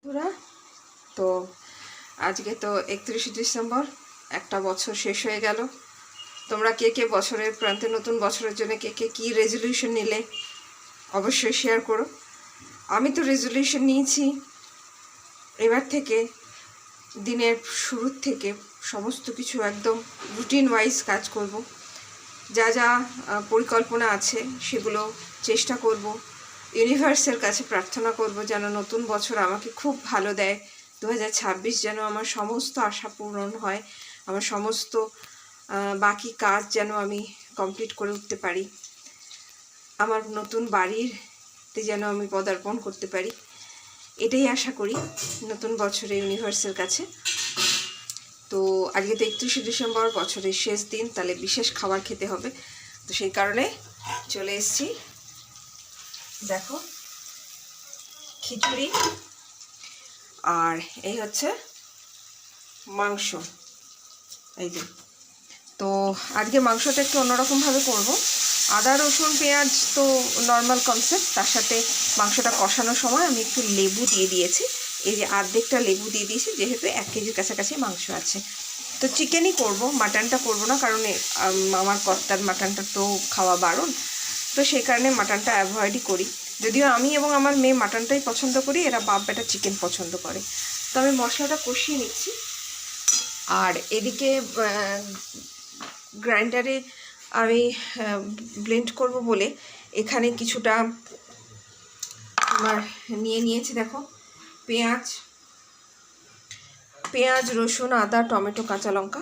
বন্ধুরা, তো আজকে তো 31শে ডিসেম্বর, একটা বছর শেষ হয়ে গেল। তোমরা কে কে বছরের প্রান্তে নতুন বছরের জন্য কে কে কী রেজলিউশন নিলে অবশ্যই শেয়ার করো। আমি তো রেজলিউশন নিয়েছি এবার থেকে দিনের শুরুর থেকে সমস্ত কিছু একদম রুটিন ওয়াইজ কাজ করব। যা যা পরিকল্পনা আছে সেগুলো চেষ্টা করব। ইউনিভার্সের কাছে প্রার্থনা করব যেন নতুন বছর আমাকে খুব ভালো দেয়। 2026 যেন আমার সমস্ত আশা পূরণ হয়, আমার সমস্ত বাকি কাজ যেন আমি কমপ্লিট করে উঠতে পারি, আমার নতুন বাড়িতে যেন আমি পদার্পণ করতে পারি। এটাই আশা করি নতুন বছরে ইউনিভার্সের কাছে। তো আজকে তো 31শে ডিসেম্বর, বছরের শেষ দিন, তাহলে বিশেষ খাবার খেতে হবে। তো সেই কারণে চলে এসেছি। দেখো, খিচুড়ি আর এই হচ্ছে মাংস। এই যে, তো আজকে মাংসটা একটু অন্যরকমভাবে করব। আদা রসুন পেঁয়াজ তো নর্মাল কনসেপ্ট, তার সাথে মাংসটা কষানোর সময় আমি একটু লেবু দিয়ে দিয়েছি। এই যে অর্ধেকটা লেবু দিয়ে দিয়েছি, যেহেতু 1 কেজির কাছাকাছি মাংস আছে। তো চিকেনই করব, মাটনটা করব না, কারণ আমার কর্তার মাটনটা তো খাওয়া বারণ। তো সেই কারণে মাটনটা অ্যাভয়েডই করি। যদিও আমি এবং আমার মেয়ে মাটনটাই পছন্দ করি, এরা বাপ বেটা চিকেন পছন্দ করে। তো আমি মশলাটা কষিয়ে নিচ্ছি। আর এদিকে গ্রাইন্ডারে আমি ব্লেন্ড করব বলে এখানে কিছুটা আমার নিয়েছি। দেখো, পেঁয়াজ রসুন আদা টমেটো কাঁচা লঙ্কা।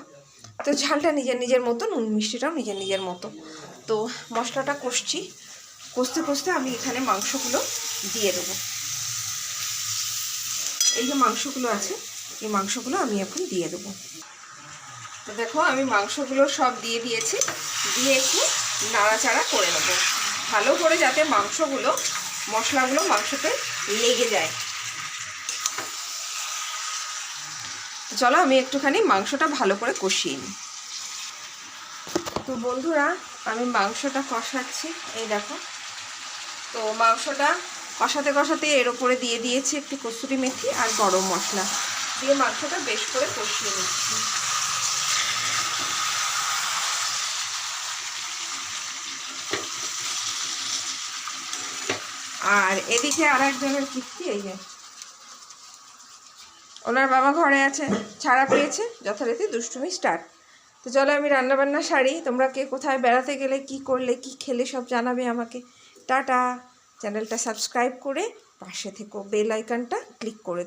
তো ঝালটা নিজের নিজের মতো, নুন মিষ্টিটাও নিজের নিজের মতো। তো মশলাটা কষতে কষতে আমি এখানে মাংসগুলো দিয়ে দেবো। এই যে মাংসগুলো আছে, এই মাংসগুলো আমি এখন দিয়ে দেবো। তো দেখো, আমি মাংসগুলো সব দিয়ে দিয়েছি, দিয়ে একটু নাড়াচাড়া করে নেব ভালো করে, যাতে মশলাগুলো মাংসতে লেগে যায়। চলো আমি একটুখানি মাংসটা ভালো করে কষিয়ে নিই। তো বন্ধুরা, আমি মাংসটা কষাচ্ছি। এই দেখো, তো মাংসটা কষাতে এর ওপরে দিয়ে দিয়েছি একটু কসুরি মেথি আর গরম মশলা দিয়ে মাংসটা বেশ করে কষিয়ে নিচ্ছি। আর এদিকে আর একজনের কীর্তি, এই যে ওনার বাবা ঘরে আছে, ছাড়া পেয়েছে, যথারীতি দুষ্টুমি স্টার্ট। তো চলো আমি রান্নাবান্না সারি। তোমরা কে কোথায় বেড়াতে গেলে, কি করলে, কি খেলে সব জানাবে আমাকে। টাটা। চ্যানেলটা সাবস্ক্রাইব করে পাশে থেকো, বেল আইকনটা ক্লিক করে